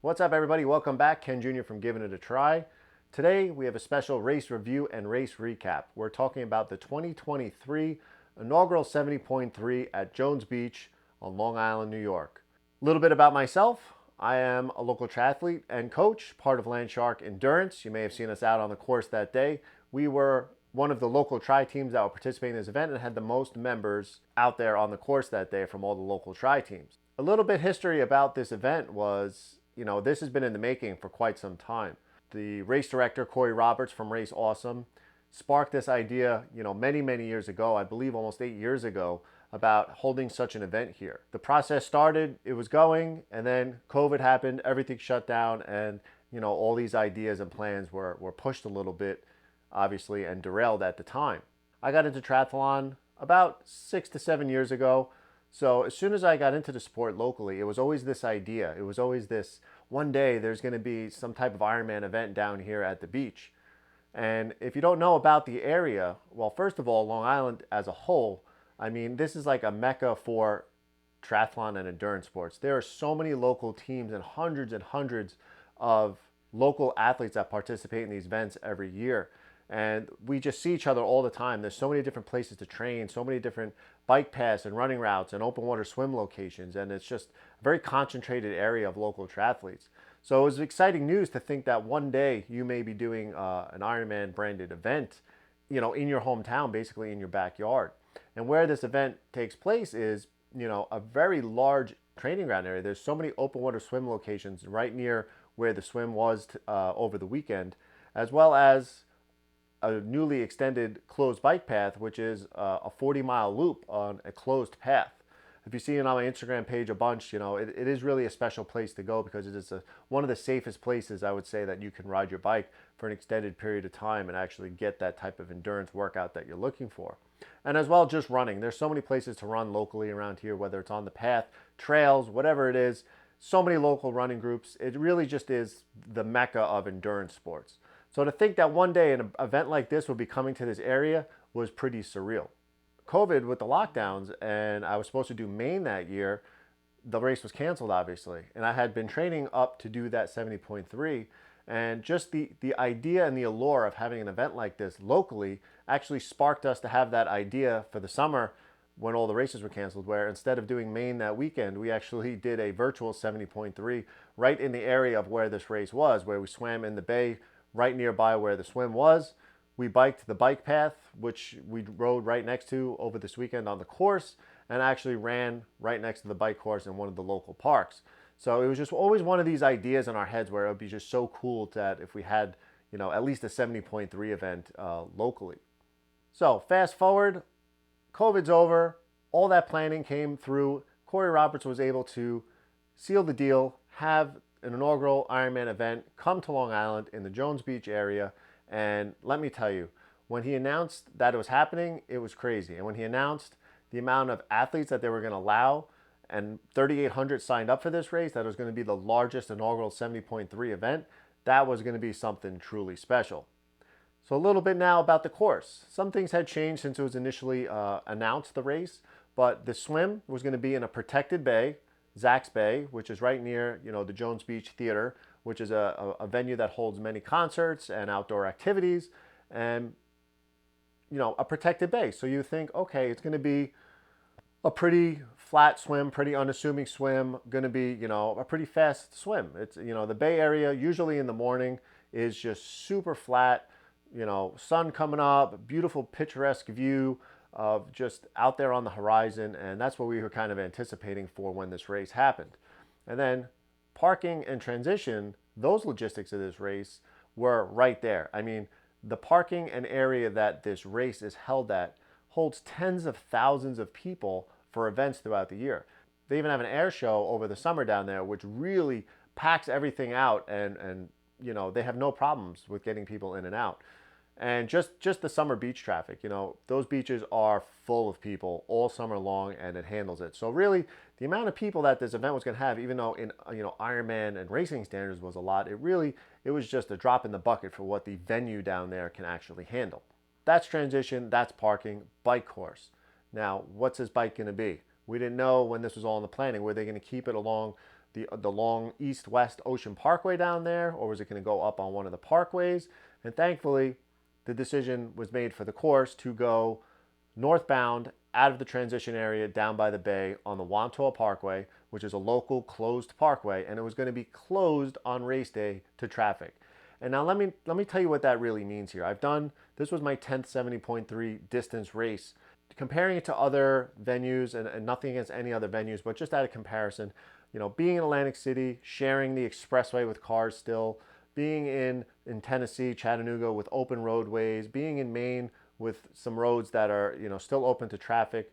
What's up, everybody? Welcome back. Ken Jr. from Giving It a Try. Today, we have a special race review and race recap. We're talking about the 2023 Inaugural 70.3 at Jones Beach on Long Island, New York. A little bit about myself. I am a local triathlete and coach, part of Landshark Endurance. You may have seen us out on the course that day. We were one of the local tri teams that were participating in this event and had the most members out there on the course that day from all the local tri teams. A little bit history about this event was, this has been in the making for quite some time. The race director, Corey Roberts from Race Awesome, sparked this idea, many years ago, I believe almost 8 years ago, about holding such an event here. The process started, it was going, and then COVID happened, everything shut down, and all these ideas and plans were pushed a little bit, obviously, and derailed at the time. I got into triathlon about 6 to 7 years ago. So as soon as I got into the sport locally, it was always this idea. It was always this, one day there's going to be some type of Ironman event down here at the beach. And if you don't know about the area, well, first of all, Long Island as a whole, this is like a mecca for triathlon and endurance sports. There are so many local teams and hundreds of local athletes that participate in these events every year. And we just see each other all the time. There's so many different places to train, so many different bike paths and running routes and open water swim locations. And it's just a very concentrated area of local triathletes. So it was exciting news to think that one day you may be doing an Ironman branded event, in your hometown, basically in your backyard. And where this event takes place is, a very large training ground area. There's so many open water swim locations right near where the swim was over the weekend, as well as a newly extended closed bike path, which is a 40-mile loop on a closed path. If you see it on my Instagram page a bunch, it is really a special place to go because it is one of the safest places, I would say, that you can ride your bike for an extended period of time and actually get that type of endurance workout that you're looking for. And as well, just running. There's so many places to run locally around here, whether it's on the path, trails, whatever it is. So many local running groups. It really just is the mecca of endurance sports. So to think that one day an event like this would be coming to this area was pretty surreal. COVID with the lockdowns, and I was supposed to do Maine that year, the race was canceled, obviously. And I had been training up to do that 70.3. And just the idea and the allure of having an event like this locally actually sparked us to have that idea for the summer when all the races were canceled, where instead of doing Maine that weekend, we actually did a virtual 70.3 right in the area of where this race was, where we swam in the bay right nearby where the swim was. We biked the bike path, which we rode right next to over this weekend on the course, and actually ran right next to the bike course in one of the local parks. So it was just always one of these ideas in our heads where it would be just so cool that if we had, at least a 70.3 event locally. So fast forward, COVID's over, all that planning came through. Corey Roberts was able to seal the deal, have an inaugural Ironman event come to Long Island in the Jones Beach area. And let me tell you, when he announced that it was happening, it was crazy. And when he announced the amount of athletes that they were going to allow, and 3,800 signed up for this race, that it was going to be the largest inaugural 70.3 event, that was going to be something truly special. So a little bit now about the course. Some things had changed since it was initially announced, the race, but the swim was going to be in a protected bay, Zach's Bay, which is right near, the Jones Beach Theater, which is a venue that holds many concerts and outdoor activities, and, a protected bay. So you think, okay, it's going to be a pretty flat swim, pretty unassuming swim, going to be, a pretty fast swim. It's, the bay area, usually in the morning, is just super flat, sun coming up, beautiful picturesque view of just out there on the horizon, and that's what we were kind of anticipating for when this race happened. And then parking and transition, those logistics of this race were right there. The parking and area that this race is held at holds tens of thousands of people for events throughout the year. They even have an air show over the summer down there, which really packs everything out, and they have no problems with getting people in and out. And just the summer beach traffic, those beaches are full of people all summer long, and it handles it. So really, the amount of people that this event was going to have, even though in Ironman and racing standards was a lot, it was just a drop in the bucket for what the venue down there can actually handle. That's transition, that's parking, bike course. Now, what's this bike going to be? We didn't know when this was all in the planning. Were they going to keep it along the long east-west Ocean Parkway down there, or was it going to go up on one of the parkways? And thankfully, the decision was made for the course to go northbound out of the transition area down by the bay on the Wantagh Parkway, which is a local closed parkway, and it was going to be closed on race day to traffic. And now let me tell you what that really means here. This was my 10th 70.3 distance race. Comparing it to other venues, and nothing against any other venues, but just out of comparison, being in Atlantic City, sharing the expressway with cars still, being in Tennessee, Chattanooga with open roadways, being in Maine with some roads that are, still open to traffic,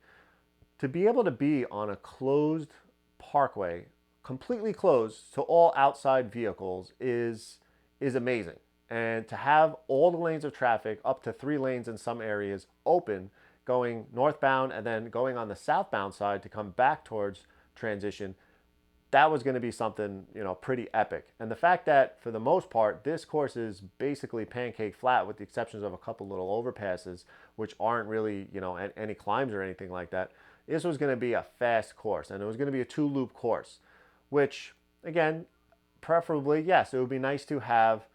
to be able to be on a closed parkway, completely closed to all outside vehicles is amazing. And to have all the lanes of traffic, up to 3 lanes in some areas, open, going northbound and then going on the southbound side to come back towards transition, that was going to be something, pretty epic. And the fact that for the most part, this course is basically pancake flat with the exceptions of a couple little overpasses, which aren't really, any climbs or anything like that. This was going to be a fast course, and it was going to be a 2-loop course, which again, preferably, yes, it would be nice to have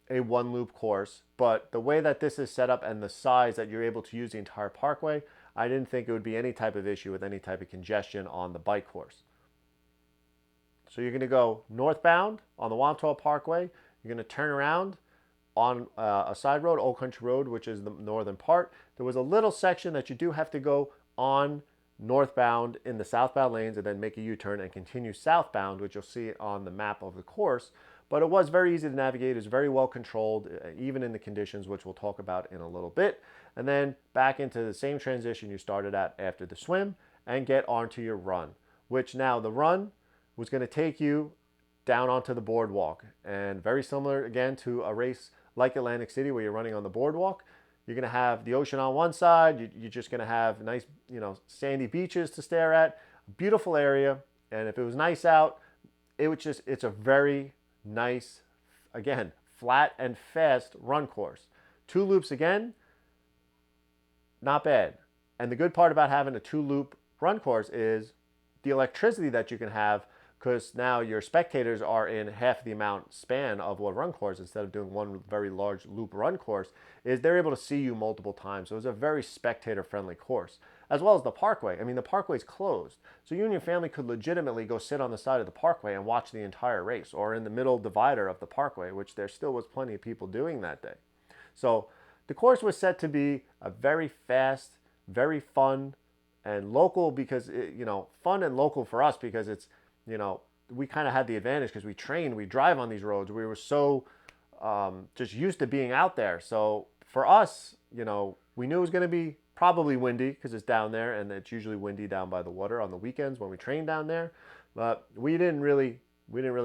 a 1-loop course, but the way that this is set up and the size that you're able to use the entire parkway, I didn't think it would be any type of issue with any type of congestion on the bike course. So you're going to go northbound on the Wantagh Parkway. You're going to turn around on a side road, Old Country Road, which is the northern part. There was a little section that you do have to go on northbound in the southbound lanes and then make a U-turn and continue southbound, which you'll see on the map of the course. But it was very easy to navigate. It was very well controlled, even in the conditions, which we'll talk about in a little bit. And then back into the same transition you started at after the swim and get onto your run, which now the run was going to take you down onto the boardwalk. And very similar, again, to a race like Atlantic City where you're running on the boardwalk. You're going to have the ocean on one side. You're just going to have nice, sandy beaches to stare at. Beautiful area. And if it was nice out, it's a very nice, again, flat and fast run course. 2 loops again, not bad. And the good part about having a 2-loop run course is the electricity that you can have, because now your spectators are in half the amount span of a run course instead of doing one very large loop run course, is they're able to see you multiple times. So it's a very spectator-friendly course, as well as the parkway. I mean, the parkway's closed. So you and your family could legitimately go sit on the side of the parkway and watch the entire race, or in the middle divider of the parkway, which there still was plenty of people doing that day. So the course was set to be a very fast, very fun, and local because, fun and local for us because it's, we kind of had the advantage because we drive on these roads. We were so just used to being out there. So for us, we knew it was going to be probably windy because it's down there, and it's usually windy down by the water on the weekends when we train down there. But we didn't really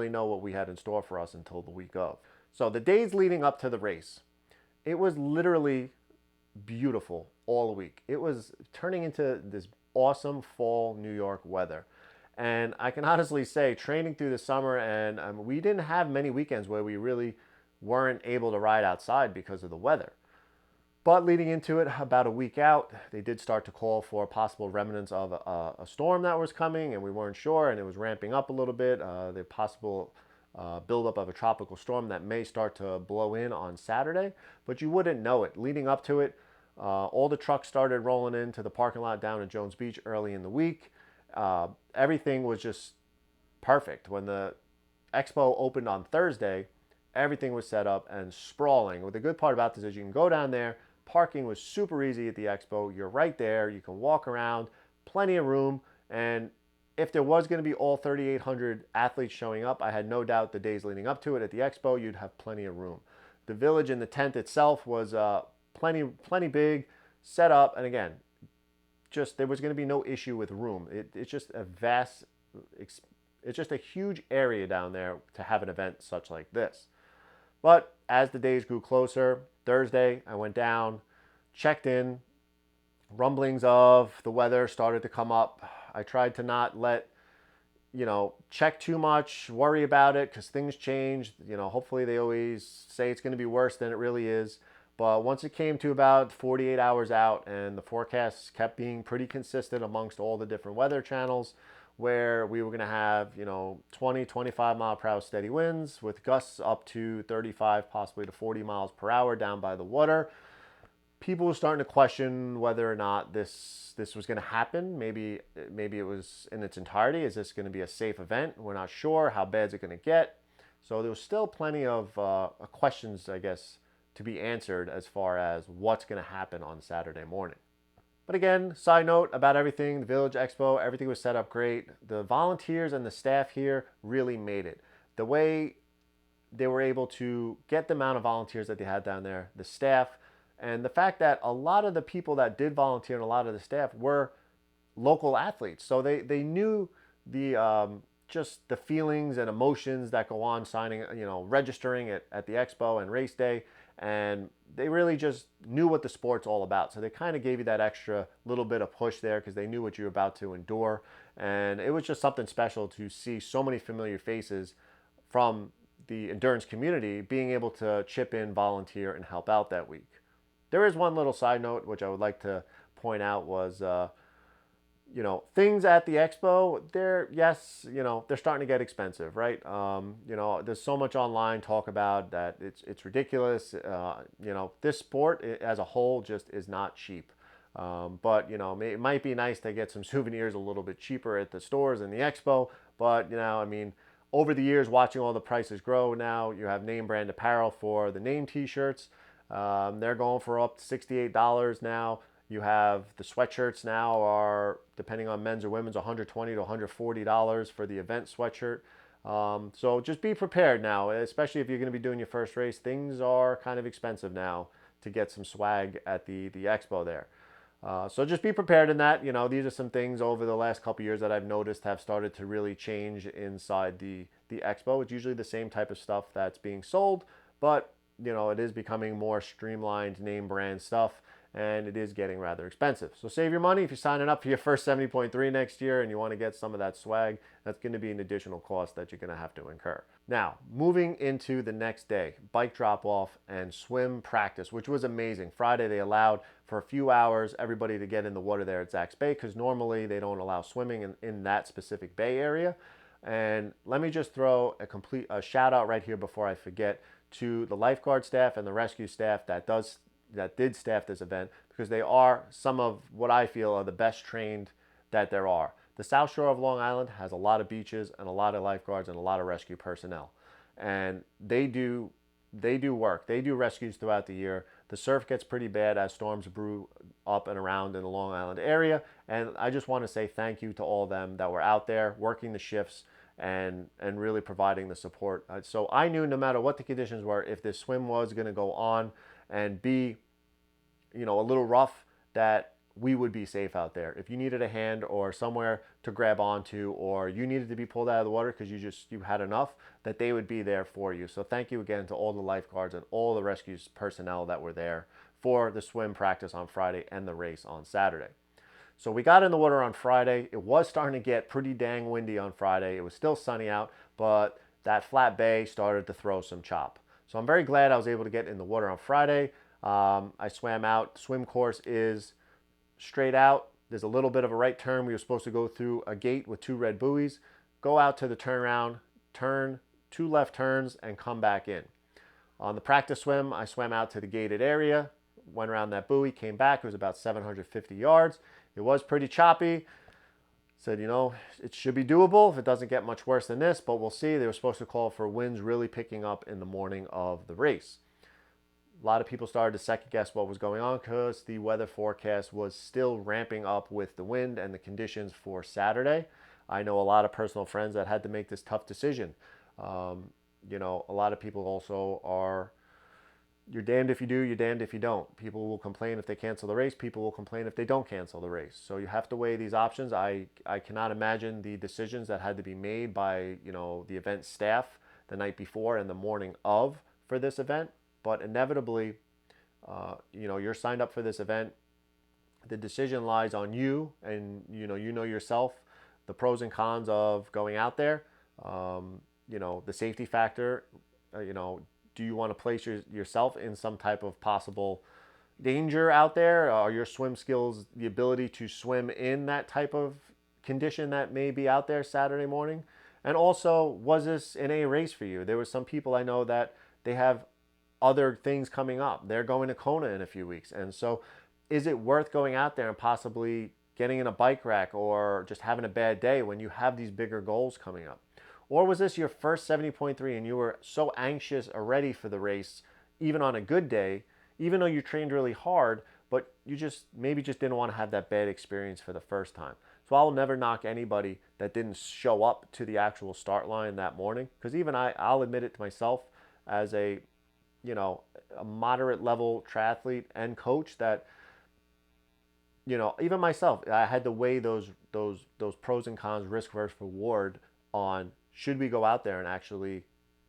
know what we had in store for us until the week of. So the days leading up to the race, it was literally beautiful all week. It was turning into this awesome fall New York weather. And I can honestly say, training through the summer, and we didn't have many weekends where we really weren't able to ride outside because of the weather. But leading into it, about a week out, they did start to call for possible remnants of a storm that was coming, and we weren't sure, and it was ramping up a little bit. The possible buildup of a tropical storm that may start to blow in on Saturday, but you wouldn't know it. Leading up to it, all the trucks started rolling into the parking lot down at Jones Beach early in the week. Everything was just perfect. When the Expo opened on Thursday, everything was set up and sprawling. Well, the good part about this is you can go down there. Parking was super easy at the Expo. You're right there. You can walk around, plenty of room. And if there was going to be all 3,800 athletes showing up, I had no doubt the days leading up to it at the Expo, you'd have plenty of room. The village and the tent itself was plenty big, set up. And again, just there was going to be no issue with room. It's just it's just a huge area down there to have an event such like this. But as the days grew closer, Thursday I went down, checked in, rumblings of the weather started to come up. I tried to not let check too much, worry about it, because things change. Hopefully they always say it's going to be worse than it really is. But once it came to about 48 hours out and the forecasts kept being pretty consistent amongst all the different weather channels, where we were going to have, 20, 25 mile per hour steady winds with gusts up to 35, possibly to 40 miles per hour down by the water. People were starting to question whether or not this was going to happen. Maybe it was in its entirety. Is this going to be a safe event? We're not sure. How bad is it going to get? So there was still plenty of questions, I guess, to be answered as far as what's going to happen on Saturday morning. But again, side note about everything, the Village Expo, everything was set up great. The volunteers and the staff here really made it. The way they were able to get the amount of volunteers that they had down there, the staff, and the fact that a lot of the people that did volunteer and a lot of the staff were local athletes. So they knew the just the feelings and emotions that go on signing, registering at the expo and race day. And they really just knew what the sport's all about. So they kind of gave you that extra little bit of push there because they knew what you were about to endure. And it was just something special to see so many familiar faces from the endurance community being able to chip in, volunteer, and help out that week. There is one little side note which I would like to point out was things at the expo, they're starting to get expensive, right? There's so much online talk about that it's ridiculous. This sport as a whole just is not cheap. But it might be nice to get some souvenirs a little bit cheaper at the stores in the expo. But over the years, watching all the prices grow now, you have name brand apparel for the name T-shirts. They're going for up to $68 now. You have the sweatshirts now are, depending on men's or women's, $120 to $140 for the event sweatshirt. So just be prepared now, especially if you're going to be doing your first race. Things are kind of expensive now to get some swag at the expo there. So just be prepared in that. These are some things over the last couple of years that I've noticed have started to really change inside the expo. It's usually the same type of stuff that's being sold, but it is becoming more streamlined name brand stuff, and it is getting rather expensive. So save your money if you're signing up for your first 70.3 next year and you want to get some of that swag. That's going to be an additional cost that you're going to have to incur. Now, moving into the next day, bike drop off and swim practice, which was amazing. Friday, they allowed for a few hours everybody to get in the water there at Zack's Bay because normally they don't allow swimming in that specific bay area. And let me just throw a shout out right here before I forget to the lifeguard staff and the rescue staff that did staff this event, because they are some of what I feel are the best trained that there are. The South Shore of Long Island has a lot of beaches and a lot of lifeguards and a lot of rescue personnel. And they do work. They do rescues throughout the year. The surf gets pretty bad as storms brew up and around in the Long Island area. And I just want to say thank you to all of them that were out there working the shifts and really providing the support. So I knew no matter what the conditions were, if this swim was going to go on and be, a little rough, that we would be safe out there. If you needed a hand or somewhere to grab onto, or you needed to be pulled out of the water because you had enough, that they would be there for you. So thank you again to all the lifeguards and all the rescue personnel that were there for the swim practice on Friday and the race on Saturday. So we got in the water on Friday. It was starting to get pretty dang windy on Friday. It was still sunny out, but that flat bay started to throw some chop. So I'm very glad I was able to get in the water on Friday. I swam out. Swim course is straight out. There's a little bit of a right turn. We were supposed to go through a gate with 2 red buoys, go out to the turnaround, turn 2 left turns, and come back in. On the practice swim, I swam out to the gated area, went around that buoy, came back. It was about 750 yards. It was pretty choppy. Said, it should be doable if it doesn't get much worse than this, but we'll see. They were supposed to call for winds really picking up in the morning of the race. A lot of people started to second guess what was going on because the weather forecast was still ramping up with the wind and the conditions for Saturday. I know a lot of personal friends that had to make this tough decision. A lot of people also are, you're damned if you do, you're damned if you don't. People will complain if they cancel the race. People will complain if they don't cancel the race. So you have to weigh these options. I cannot imagine the decisions that had to be made by, the event staff the night before and the morning of for this event. But inevitably, you're signed up for this event. The decision lies on you, and you know yourself, the pros and cons of going out there. The safety factor. Do you want to place yourself in some type of possible danger out there? Are your swim skills the ability to swim in that type of condition that may be out there Saturday morning? And also, was this an A race for you? There were some people I know that they have other things coming up. They're going to Kona in a few weeks. And so, is it worth going out there and possibly getting in a bike rack or just having a bad day when you have these bigger goals coming up? Or was this your first 70.3 and you were so anxious already for the race, even on a good day, even though you trained really hard, but you just maybe just didn't want to have that bad experience for the first time? So I'll never knock anybody that didn't show up to the actual start line that morning, because even I'll admit it to myself as a, you know, a moderate level triathlete and coach that, you know, even myself, I had to weigh those pros and cons, risk versus reward on should we go out there and actually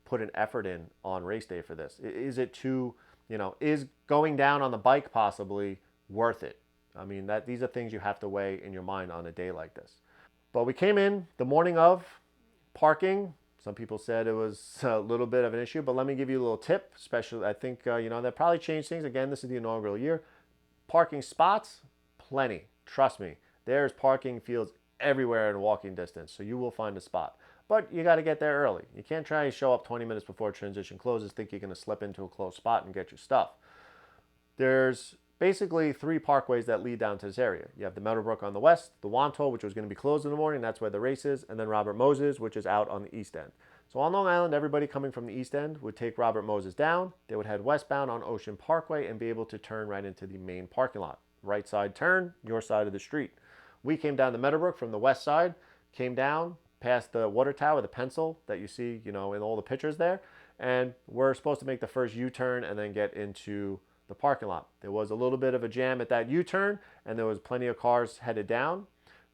put an effort in on race day for this? Is it too, you know, is going down on the bike possibly worth it? I mean, that these are things you have to weigh in your mind on a day like this. But we came in the morning of parking. Some people said it was a little bit of an issue, but let me give you a little tip. Especially, I think you know, that probably changed things. Again, this is the inaugural year. Parking spots, plenty. Trust me, there's parking fields everywhere in walking distance, so you will find a spot. But you got to get there early. You can't try to show up 20 minutes before transition closes, think you're going to slip into a closed spot and get your stuff. There's basically three parkways that lead down to this area. You have the Meadowbrook on the west, the Wanto, which was going to be closed in the morning, that's where the race is, and then Robert Moses, which is out on the east end. So on Long Island, everybody coming from the east end would take Robert Moses down. They would head westbound on Ocean Parkway and be able to turn right into the main parking lot. Right side turn, your side of the street. We came down the Meadowbrook from the west side, came down past the water tower, the pencil that you see, you know, in all the pictures there, and we're supposed to make the first U-turn and then get into the parking lot. There was a little bit of a jam at that U-turn, and there was plenty of cars headed down.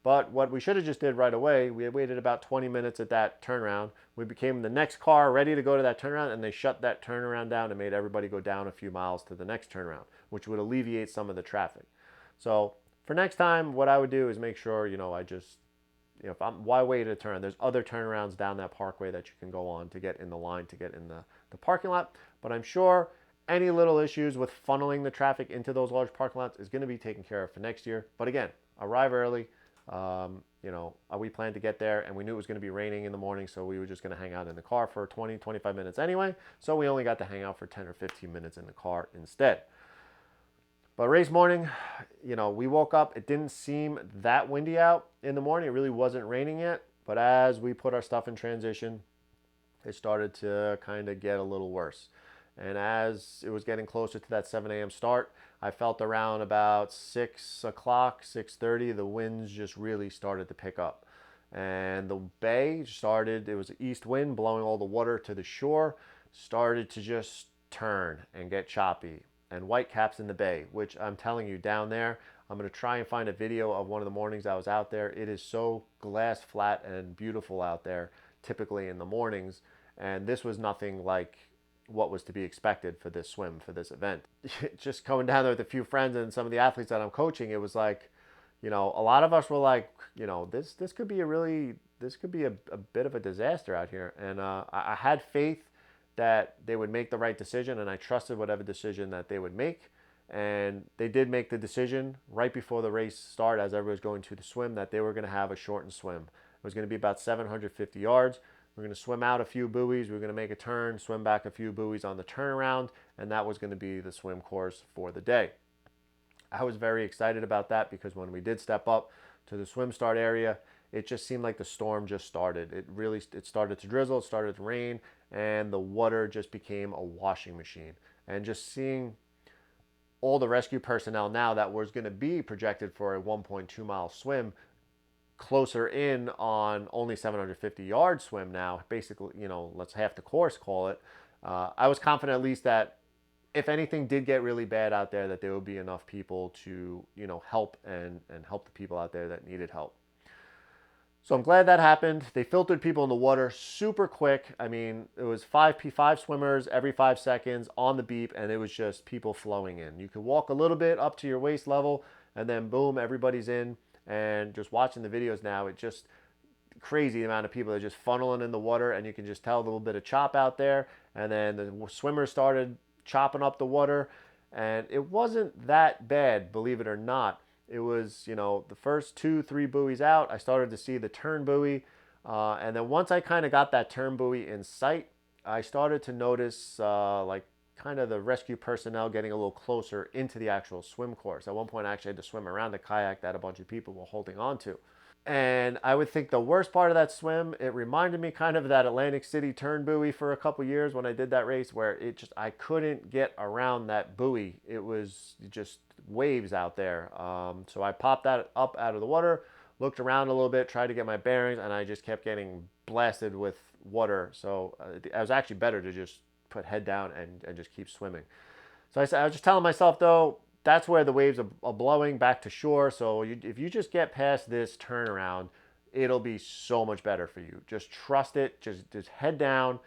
But what we should have just did right away, we had waited about 20 minutes at that turnaround. We became the next car ready to go to that turnaround, and they shut that turnaround down and made everybody go down a few miles to the next turnaround, which would alleviate some of the traffic. So for next time, what I would do is make sure, you know, I just, you know, if I'm, why wait a turn? There's other turnarounds down that parkway that you can go on to get in the line to get in the parking lot. But I'm sure any little issues with funneling the traffic into those large parking lots is going to be taken care of for next year. But again, arrive early. You know, we planned to get there and we knew it was going to be raining in the morning, so we were just going to hang out in the car for 20, 25 minutes anyway. So we only got to hang out for 10 or 15 minutes in the car instead. But race morning, you know, we woke up. It didn't seem that windy out in the morning. It really wasn't raining yet. But as we put our stuff in transition, it started to kind of get a little worse. And as it was getting closer to that 7 a.m. start, I felt around about 6 o'clock, 6:30, the winds just really started to pick up. And the bay started, it was an east wind blowing all the water to the shore, started to just turn and get choppy. And white caps in the bay, which I'm telling you, down there, I'm going to try and find a video of one of the mornings I was out there. It is so glass flat and beautiful out there, typically in the mornings. And this was nothing like what was to be expected for this swim, for this event. Just coming down there with a few friends and some of the athletes that I'm coaching, it was like, you know, a lot of us were like, you know, this could be a bit of a disaster out here. And I had faith that they would make the right decision, and I trusted whatever decision that they would make. And they did make the decision right before the race started, as everybody was going to the swim, that they were going to have a shortened swim. It was going to be about 750 yards. We're going to swim out a few buoys. We're going to make a turn, swim back a few buoys on the turnaround, and that was going to be the swim course for the day. I was very excited about that because when we did step up to the swim start area, it just seemed like the storm just started. It started to drizzle, it started to rain, and the water just became a washing machine. And just seeing all the rescue personnel now that was going to be projected for a 1.2 mile swim closer in on only 750 yard swim now, basically, you know, let's half the course call it. I was confident at least that if anything did get really bad out there, that there would be enough people to, you know, help and help the people out there that needed help. So I'm glad that happened. They filtered people in the water super quick. I mean, it was five swimmers every 5 seconds on the beep, and it was just people flowing in. You could walk a little bit up to your waist level, and then boom, everybody's in. And just watching the videos now, it just crazy amount of people that are just funneling in the water, and you can just tell a little bit of chop out there. And then the swimmers started chopping up the water, and it wasn't that bad, believe it or not. It was, the first two, three buoys out, I started to see the turn buoy. And then once I kind of got that turn buoy in sight, I started to notice like kind of the rescue personnel getting a little closer into the actual swim course. At one point, I actually had to swim around the kayak that a bunch of people were holding on to. And I would think the worst part of that swim, it reminded me kind of that Atlantic City turn buoy for a couple years when I did that race, where I couldn't get around that buoy. It was just waves out there. So I popped that up out of the water, looked around a little bit, tried to get my bearings, and I just kept getting blasted with water. So it was actually better to just put head down and just keep swimming. So I was just telling myself, though, that's where the waves are blowing back to shore. So if you just get past this turnaround, it'll be so much better for you. Just trust it. Just head down.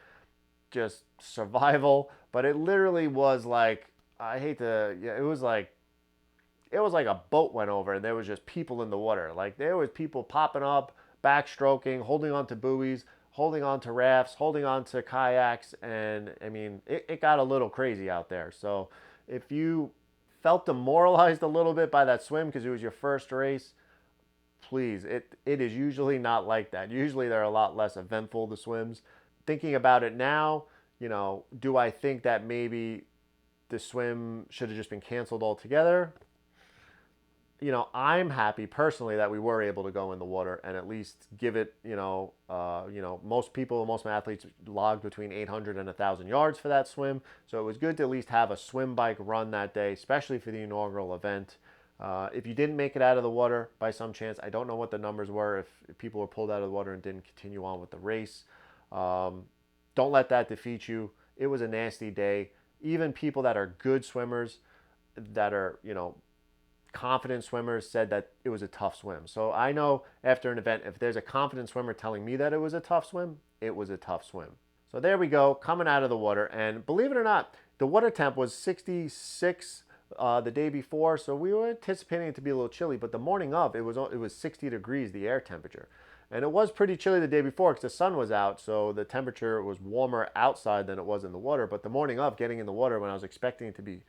Just survival. But it literally was like, I hate to. Yeah, it was like a boat went over and there was just people in the water. Like there was people popping up, backstroking, holding on to buoys, holding on to rafts, holding on to kayaks, and I mean it got a little crazy out there. So if you felt demoralized a little bit by that swim because it was your first race, please, it is usually not like that. Usually they're a lot less eventful, the swims. Thinking about it now, do I think that maybe the swim should have just been canceled altogether? I'm happy personally that we were able to go in the water and at least give it, most people, most athletes logged between 800 and 1,000 yards for that swim. So it was good to at least have a swim bike run that day, especially for the inaugural event. If you didn't make it out of the water by some chance, I don't know what the numbers were if people were pulled out of the water and didn't continue on with the race. Don't let that defeat you. It was a nasty day. Even people that are good swimmers, that are, confident swimmers, said that it was a tough swim. So I know after an event, if there's a confident swimmer telling me that it was a tough swim, it was a tough swim. So there we go, coming out of the water. And believe it or not, the water temp was 66 the day before, so we were anticipating it to be a little chilly. But the morning of, it was 60 degrees, the air temperature. And it was pretty chilly the day before because the sun was out, so the temperature was warmer outside than it was in the water. But the morning of, getting in the water when I was expecting it to be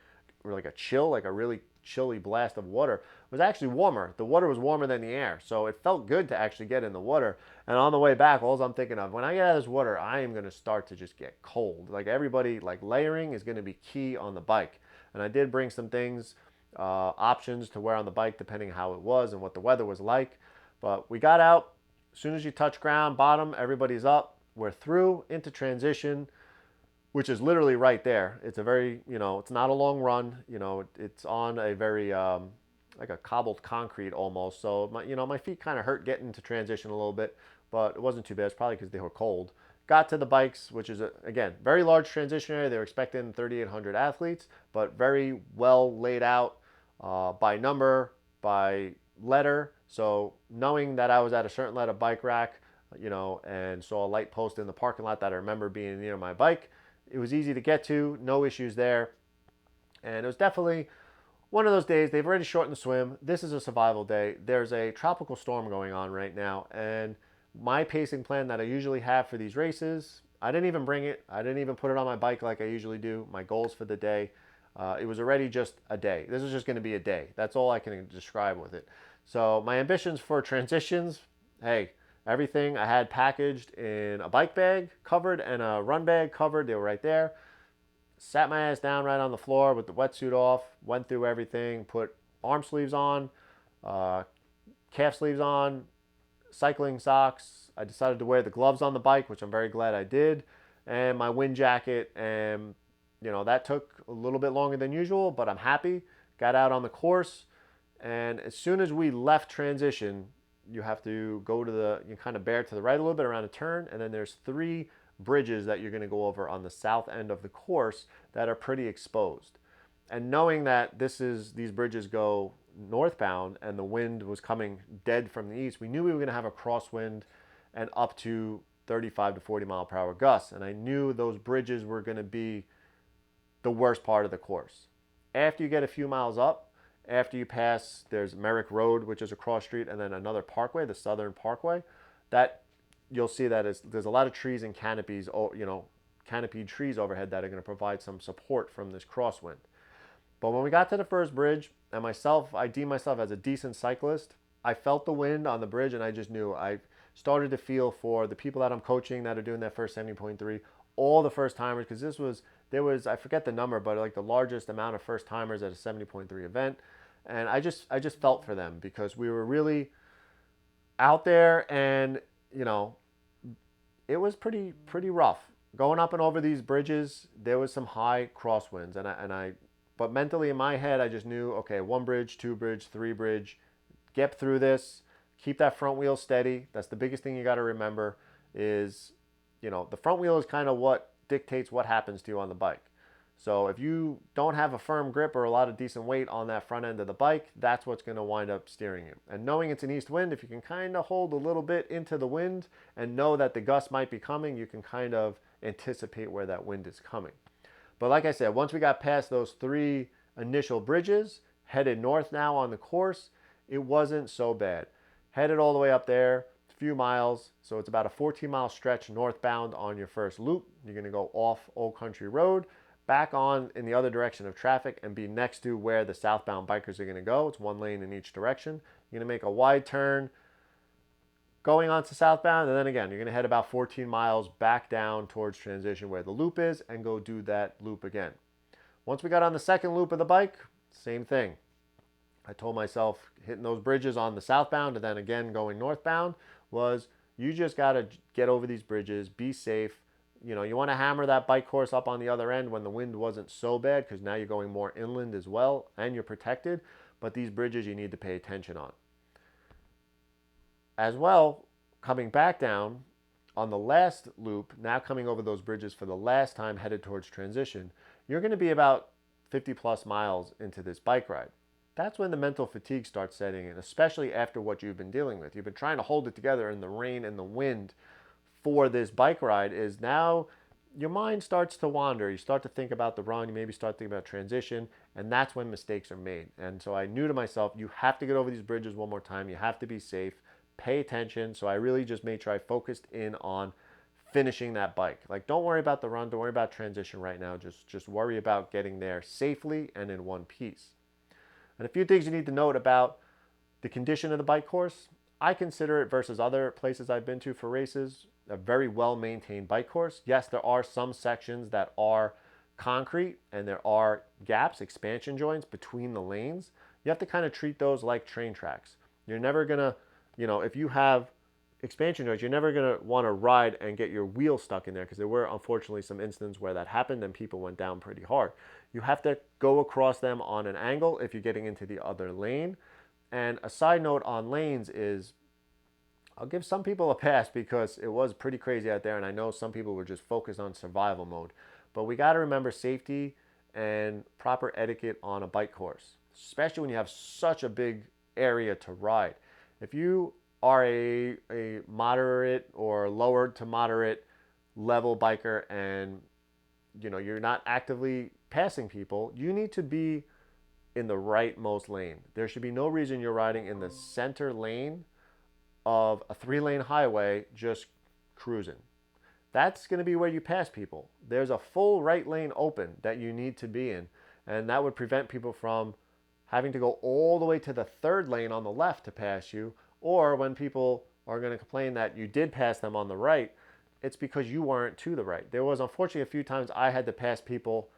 like a chill, like a really chilly blast of water, was actually warmer. The water was warmer than the air, so it felt good to actually get in the water. And on the way back, all I'm thinking of, when I get out of this water, I am going to start to just get cold. Like everybody, like layering is going to be key on the bike. And I did bring some things, options to wear on the bike depending how it was and what the weather was like. But we got out. As soon as you touch ground, bottom, everybody's up. We're through into transition, which is literally right there. It's a very, it's not a long run. It's on a very, like a cobbled concrete almost. So my feet kind of hurt getting into transition a little bit, but it wasn't too bad. It's probably because they were cold. Got to the bikes, which is, again, very large transition area. They were expecting 3,800 athletes, but very well laid out, by number, by letter. So knowing that I was at a certain letter bike rack, and saw a light post in the parking lot that I remember being near my bike, it was easy to get to, no issues there. And it was definitely one of those days. They've already shortened the swim. This is a survival day. There's a tropical storm going on right now. And my pacing plan that I usually have for these races, I didn't even bring it. I didn't even put it on my bike like I usually do. My goals for the day. It was already just a day. This is just going to be a day. That's all I can describe with it. So my ambitions for transitions, hey, everything I had packaged in a bike bag covered and a run bag covered. They were right there. Sat my ass down right on the floor with the wetsuit off, went through everything, put arm sleeves on, uh, calf sleeves on, cycling socks. I decided to wear the gloves on the bike, which I'm very glad I did, and my wind jacket. And, that took a little bit longer than usual, but I'm happy. Got out on the course, and as soon as we left transition, you have to go to you kind of bear to the right a little bit around a turn, and then there's three bridges that you're going to go over on the south end of the course that are pretty exposed. And knowing that these bridges go northbound and the wind was coming dead from the east, we knew we were going to have a crosswind and up to 35 to 40 mile per hour gusts. And I knew those bridges were going to be the worst part of the course. After you get a few miles up, after you pass, there's Merrick Road, which is a cross street, and then another parkway, the Southern Parkway. That you'll see that there's a lot of trees and canopies, canopied trees overhead that are going to provide some support from this crosswind. But when we got to the first bridge, and myself, I deem myself as a decent cyclist, I felt the wind on the bridge, and I just knew. I started to feel for the people that I'm coaching that are doing that first 70.3, all the first timers, because there was, I forget the number, but like the largest amount of first timers at a 70.3 event. And I just felt for them because we were really out there, and you know, it was pretty rough going up and over these bridges. There was some high crosswinds, but mentally in my head, I just knew, okay, one bridge, two bridge, three bridge, get through this, keep that front wheel steady. That's the biggest thing you got to remember. Is, the front wheel is kind of what dictates what happens to you on the bike. So if you don't have a firm grip or a lot of decent weight on that front end of the bike, that's what's going to wind up steering you. And knowing it's an east wind, if you can kind of hold a little bit into the wind and know that the gust might be coming, you can kind of anticipate where that wind is coming. But like I said, once we got past those three initial bridges, headed north now on the course, it wasn't so bad. Headed all the way up there, a few miles, so it's about a 14-mile stretch northbound on your first loop. You're going to go off Old Country Road, back on in the other direction of traffic, and be next to where the southbound bikers are going to go. It's one lane in each direction. You're going to make a wide turn going on to southbound, and then again, you're going to head about 14 miles back down towards transition where the loop is and go do that loop again. Once we got on the second loop of the bike, same thing. I told myself hitting those bridges on the southbound and then again going northbound was, you just got to get over these bridges, be safe. You want to hammer that bike course up on the other end when the wind wasn't so bad, because now you're going more inland as well and you're protected. But these bridges you need to pay attention on. As well, coming back down on the last loop, now coming over those bridges for the last time headed towards transition, you're going to be about 50 plus miles into this bike ride. That's when the mental fatigue starts setting in, especially after what you've been dealing with. You've been trying to hold it together in the rain and the wind for this bike ride. Is now your mind starts to wander. You start to think about the run, you maybe start thinking about transition, and that's when mistakes are made. And so I knew to myself, you have to get over these bridges one more time. You have to be safe, pay attention. So I really just made sure I focused in on finishing that bike. Like, don't worry about the run, don't worry about transition right now. Just worry about getting there safely and in one piece. And a few things you need to note about the condition of the bike course. I consider it, versus other places I've been to for races, a very well-maintained bike course. Yes, there are some sections that are concrete and there are gaps, expansion joints between the lanes. You have to kind of treat those like train tracks. You're never going to, if you have expansion joints, you're never going to want to ride and get your wheel stuck in there, because there were unfortunately some instances where that happened and people went down pretty hard. You have to go across them on an angle if you're getting into the other lane. And a side note on lanes is, I'll give some people a pass because it was pretty crazy out there, and I know some people were just focused on survival mode. But we got to remember safety and proper etiquette on a bike course, especially when you have such a big area to ride. If you are a moderate or lower to moderate level biker and you're not actively passing people, you need to be in the rightmost lane. There should be no reason you're riding in the center lane of a 3-lane highway just cruising. That's going to be where you pass people. There's a full right lane open that you need to be in, and that would prevent people from having to go all the way to the 3rd lane on the left to pass you. Or when people are going to complain that you did pass them on the right, it's because you weren't to the right. There was unfortunately a few times I had to pass people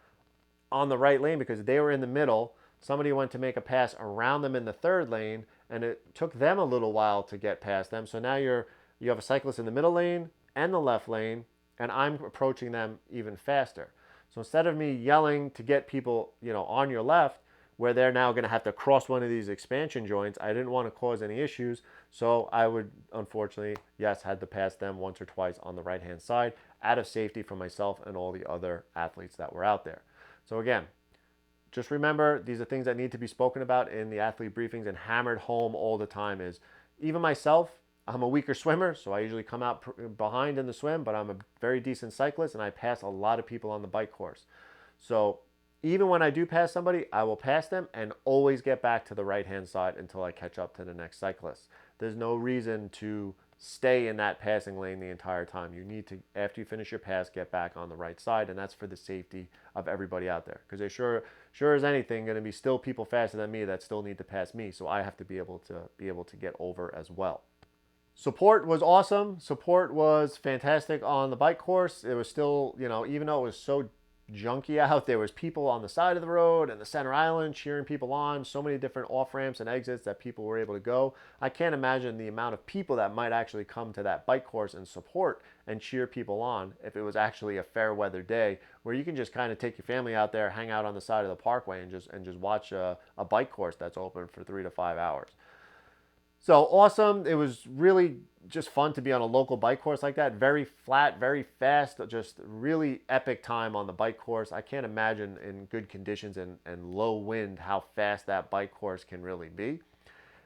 on the right lane because they were in the middle. Somebody went to make a pass around them in the 3rd lane, and it took them a little while to get past them. So now you have a cyclist in the middle lane and the left lane, and I'm approaching them even faster. So instead of me yelling to get people, on your left, where they're now going to have to cross one of these expansion joints, I didn't want to cause any issues. So I would, unfortunately, yes, had to pass them once or twice on the right-hand side out of safety for myself and all the other athletes that were out there. So again, just remember, these are things that need to be spoken about in the athlete briefings and hammered home all the time. Is even myself, I'm a weaker swimmer, so I usually come out behind in the swim, but I'm a very decent cyclist and I pass a lot of people on the bike course. So even when I do pass somebody, I will pass them and always get back to the right-hand side until I catch up to the next cyclist. There's no reason to stay in that passing lane the entire time. You need to, after you finish your pass, get back on the right side, and that's for the safety of everybody out there. Because there's sure as anything going to be still people faster than me that still need to pass me, so I have to be able to get over as well. Support was awesome. Support was fantastic on the bike course. It was still, even though it was so junky out, there was people on the side of the road and the center island cheering people on. So many different off ramps and exits that people were able to go. I can't imagine the amount of people that might actually come to that bike course and support and cheer people on if it was actually a fair weather day where you can just kind of take your family out there, hang out on the side of the parkway, and just watch a bike course that's open for 3 to 5 hours. So awesome. It was really just fun to be on a local bike course like that. Very flat, very fast, just really epic time on the bike course. I can't imagine in good conditions and low wind how fast that bike course can really be.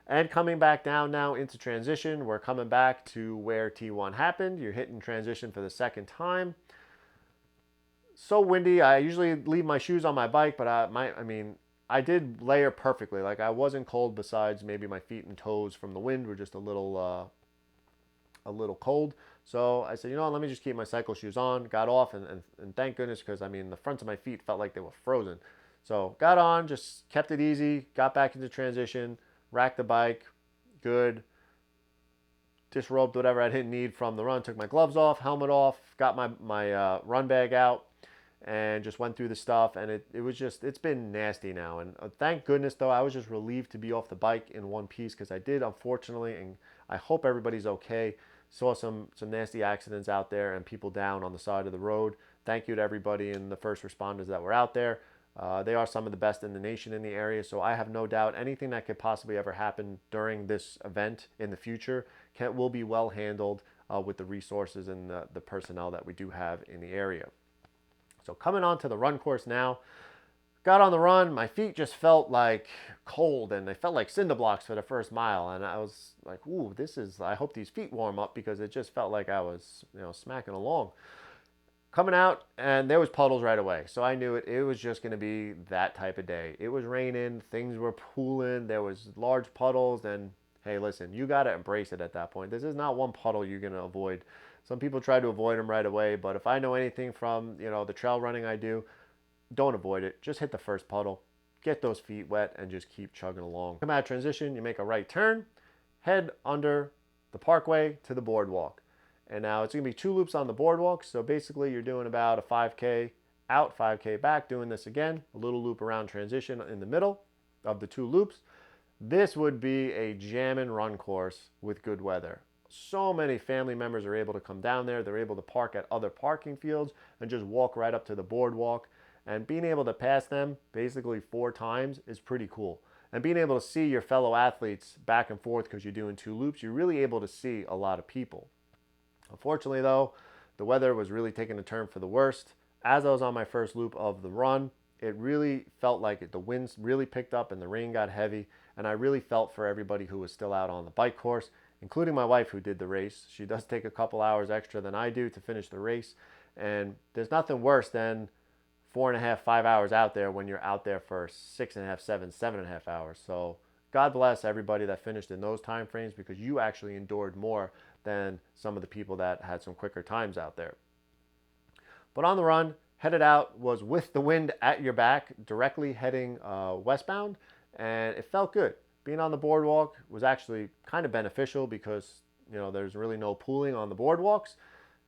And coming back down now into transition, we're coming back to where T1 happened. You're hitting transition for the second time. So windy. I usually leave my shoes on my bike, but I did layer perfectly. Like, I wasn't cold, besides maybe my feet and toes from the wind were just a little cold. So I said, let me just keep my cycle shoes on. Got off, and thank goodness, because the fronts of my feet felt like they were frozen. So got on, just kept it easy, got back into transition, racked the bike, good. Disrobed whatever I didn't need from the run, took my gloves off, helmet off, got my run bag out, and just went through the stuff. And it's been nasty now. And thank goodness, though, I was just relieved to be off the bike in one piece, because I did, unfortunately, and I hope everybody's okay, saw some nasty accidents out there and people down on the side of the road. Thank you to everybody and the first responders that were out there. They are some of the best in the nation in the area, so I have no doubt anything that could possibly ever happen during this event in the future will be well handled with the resources and the personnel that we do have in the area. So coming on to the run course now. Got on the run, my feet just felt like cold, and they felt like cinder blocks for the first mile. And I was like, ooh, I hope these feet warm up, because it just felt like I was, smacking along. Coming out, and there was puddles right away. So I knew it was just going to be that type of day. It was raining, things were pooling, there was large puddles, and hey, listen, you got to embrace it at that point. This is not one puddle you're going to avoid. Some people try to avoid them right away, but if I know anything from, the trail running I do, don't avoid it. Just hit the first puddle, get those feet wet, and just keep chugging along. Come out of transition, you make a right turn, head under the parkway to the boardwalk. And now it's going to be 2 loops on the boardwalk. So basically you're doing about a 5K out, 5K back, doing this again, a little loop around transition in the middle of the 2 loops. This would be a jammin' run course with good weather. So many family members are able to come down there. They're able to park at other parking fields and just walk right up to the boardwalk. And being able to pass them basically 4 times is pretty cool. And being able to see your fellow athletes back and forth, because you're doing 2 loops, you're really able to see a lot of people. Unfortunately, though, the weather was really taking a turn for the worst. As I was on my first loop of the run, it really felt like the winds really picked up and the rain got heavy. And I really felt for everybody who was still out on the bike course, including my wife, who did the race. She does take a couple hours extra than I do to finish the race. And there's nothing worse than 4.5, 5 hours out there when you're out there for 6.5, 7.5 hours. So God bless everybody that finished in those time frames, because you actually endured more than some of the people that had some quicker times out there. But on the run, headed out, was with the wind at your back, directly heading westbound, and it felt good. Being on the boardwalk was actually kind of beneficial, because there's really no pooling on the boardwalks.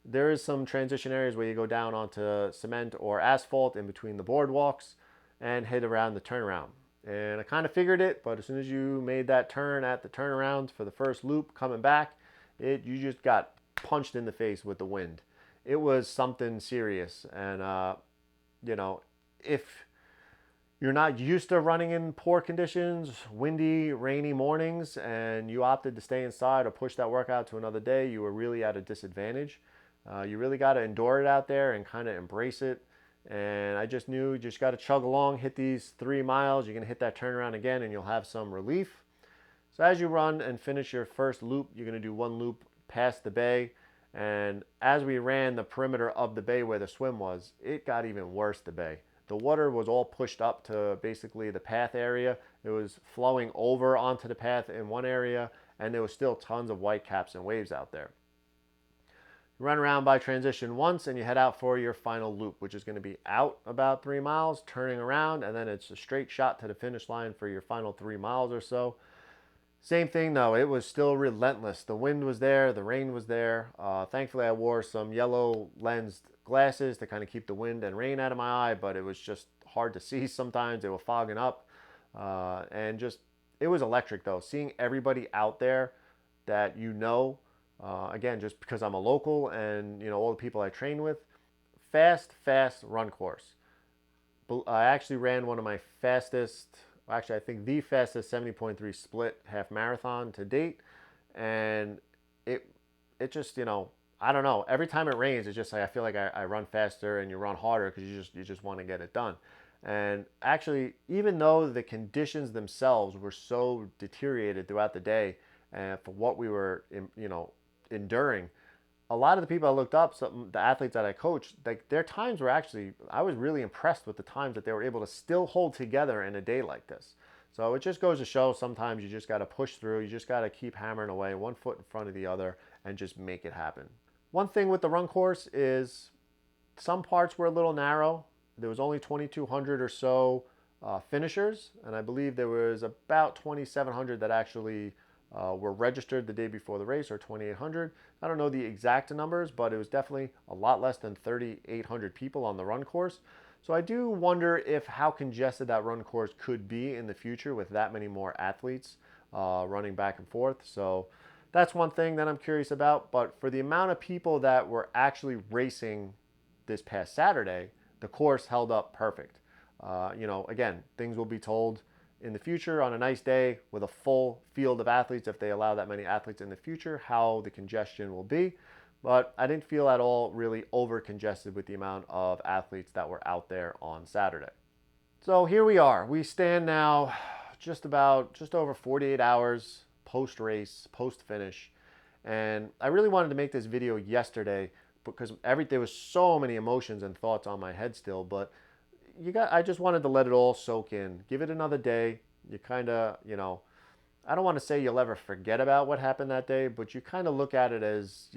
There is some transition areas where you go down onto cement or asphalt in between the boardwalks and head around the turnaround. And I kind of figured it, but as soon as you made that turn at the turnaround for the first loop coming back, you just got punched in the face with the wind. It was something serious. And, if you're not used to running in poor conditions, windy, rainy mornings, and you opted to stay inside or push that workout to another day, you were really at a disadvantage. You really got to endure it out there and kind of embrace it. And I just knew you just got to chug along, hit these 3 miles. You're going to hit that turnaround again, and you'll have some relief. So as you run and finish your first loop, you're going to do 1 loop past the bay. And as we ran the perimeter of the bay where the swim was, it got even worse, the bay. The water was all pushed up to basically the path area. It was flowing over onto the path in one area and there was still tons of white caps and waves out there. You run around by transition once and you head out for your final loop, which is going to be out about 3 miles, turning around, and then it's a straight shot to the finish line for your final 3 miles or so. Same thing though, it was still relentless. The wind was there, the rain was there. Thankfully I wore some yellow lensed glasses to kind of keep the wind and rain out of my eye, but it was just hard to see sometimes. They were fogging up. And just, it was electric though. Seeing everybody out there that again, just because I'm a local and all the people I train with, fast run course. I actually ran one of my fastest, actually I think the fastest 70.3 split half marathon to date, and it just I don't know. Every time it rains, it's just like I feel like I run faster and you run harder because you just want to get it done. And actually, even though the conditions themselves were so deteriorated throughout the day, and for what we were enduring, a lot of the people I looked up, the athletes that I coached, like their times were actually, I was really impressed with the times that they were able to still hold together in a day like this. So it just goes to show sometimes you just got to push through. You just got to keep hammering away, one foot in front of the other, and just make it happen. One thing with the run course is some parts were a little narrow. There was only 2,200 or so finishers, and I believe there was about 2,700 that actually were registered the day before the race, or 2,800. I don't know the exact numbers, but it was definitely a lot less than 3,800 people on the run course. So I do wonder how congested that run course could be in the future with that many more athletes running back and forth. So that's one thing that I'm curious about. But for the amount of people that were actually racing this past Saturday, the course held up perfect. Again, things will be told in the future on a nice day with a full field of athletes, if they allow that many athletes in the future, how the congestion will be. But I didn't feel at all really over congested with the amount of athletes that were out there on Saturday. So here we are. We stand now just over 48 hours post race, post finish. And I really wanted to make this video yesterday because there was so many emotions and thoughts on my head still, but I just wanted to let it all soak in. Give it another day. You kind of, I don't want to say you'll ever forget about what happened that day, but you kind of look at it as,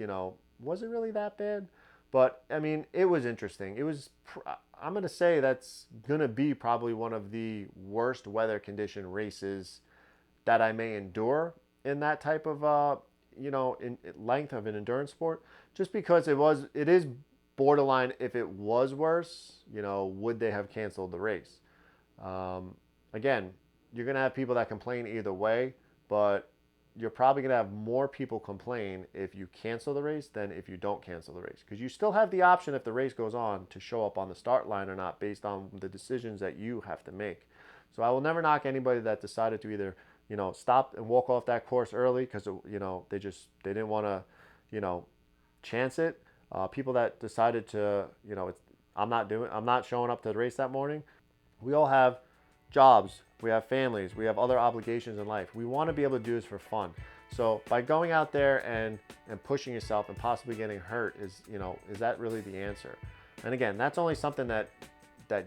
was it really that bad? But I mean, it was interesting. I'm going to say that's going to be probably one of the worst weather condition races that I may endure in that type of, in length of an endurance sport, just because it is borderline. If it was worse, would they have canceled the race? Again, you're going to have people that complain either way, but you're probably going to have more people complain if you cancel the race than if you don't cancel the race, because you still have the option, if the race goes on, to show up on the start line or not based on the decisions that you have to make. So I will never knock anybody that decided to either stop and walk off that course early because they didn't want to chance it. People that decided to, I'm not showing up to the race that morning. We all have jobs, we have families, we have other obligations in life. We want to be able to do this for fun. So by going out there and pushing yourself and possibly getting hurt, is that really the answer? And again, that's only something that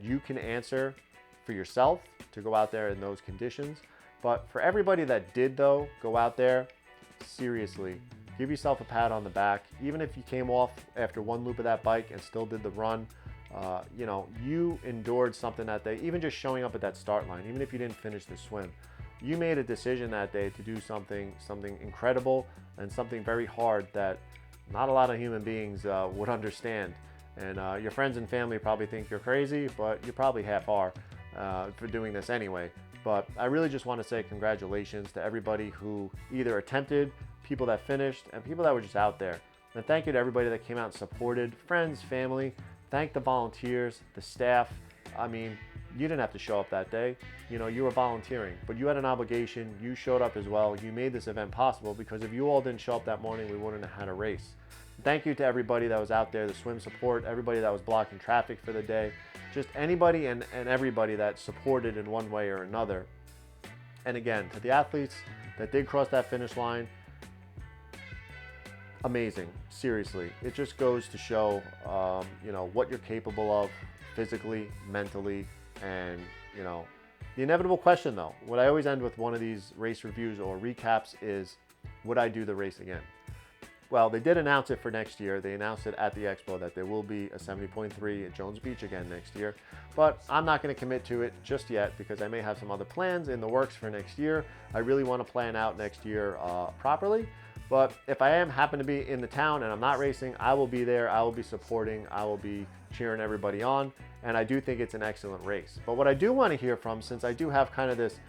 you can answer for yourself, to go out there in those conditions. But for everybody that did though go out there, seriously, give yourself a pat on the back. Even if you came off after one loop of that bike and still did the run, you endured something that day. Even just showing up at that start line, even if you didn't finish the swim, you made a decision that day to do something incredible and something very hard that not a lot of human beings would understand. And your friends and family probably think you're crazy, but you probably half are for doing this anyway. But I really just want to say congratulations to everybody who either attempted, people that finished, and people that were just out there. And thank you to everybody that came out and supported, friends, family. Thank the volunteers, the staff. I mean, you didn't have to show up that day. You were volunteering, but you had an obligation. You showed up as well. You made this event possible, because if you all didn't show up that morning, we wouldn't have had a race. Thank you to everybody that was out there, the swim support, everybody that was blocking traffic for the day, just anybody and everybody that supported in one way or another. And again, to the athletes that did cross that finish line, amazing. Seriously, it just goes to show, what you're capable of physically, mentally, and the inevitable question though, what I always end with one of these race reviews or recaps is, would I do the race again? Well, they did announce it for next year. They announced it at the Expo that there will be a 70.3 at Jones Beach again next year. But I'm not going to commit to it just yet because I may have some other plans in the works for next year. I really want to plan out next year properly. But if I happen to be in the town and I'm not racing, I will be there. I will be supporting. I will be cheering everybody on. And I do think it's an excellent race. But what I do want to hear from, since I do have kind of this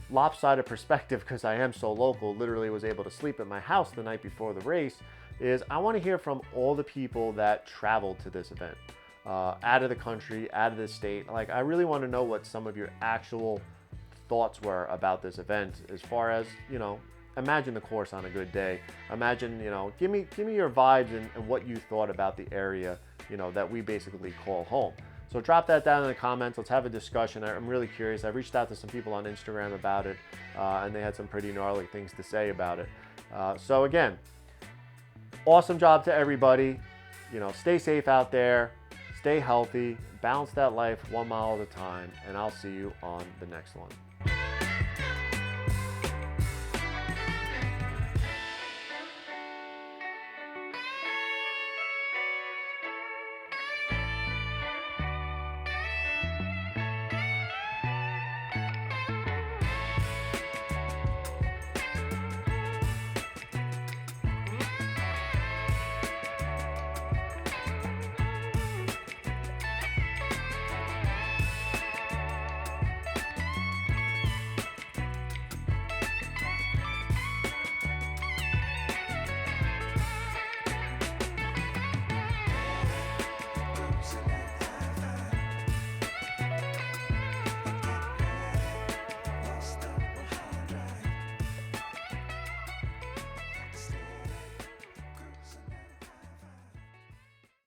lopsided perspective because I am so local, literally was able to sleep at my house the night before the race, is I want to hear from all the people that traveled to this event, out of the country, out of the state. Like, I really want to know what some of your actual thoughts were about this event, as far as, you know, imagine the course on a good day. Imagine, you know, give me your vibes and what you thought about the area, you know, that we basically call home. So drop that down in the comments. Let's have a discussion. I'm really curious. I've reached out to some people on Instagram about it, and they had some pretty gnarly things to say about it. So again, awesome job to everybody. You know, stay safe out there, stay healthy, balance that life 1 mile at a time, and I'll see you on the next one.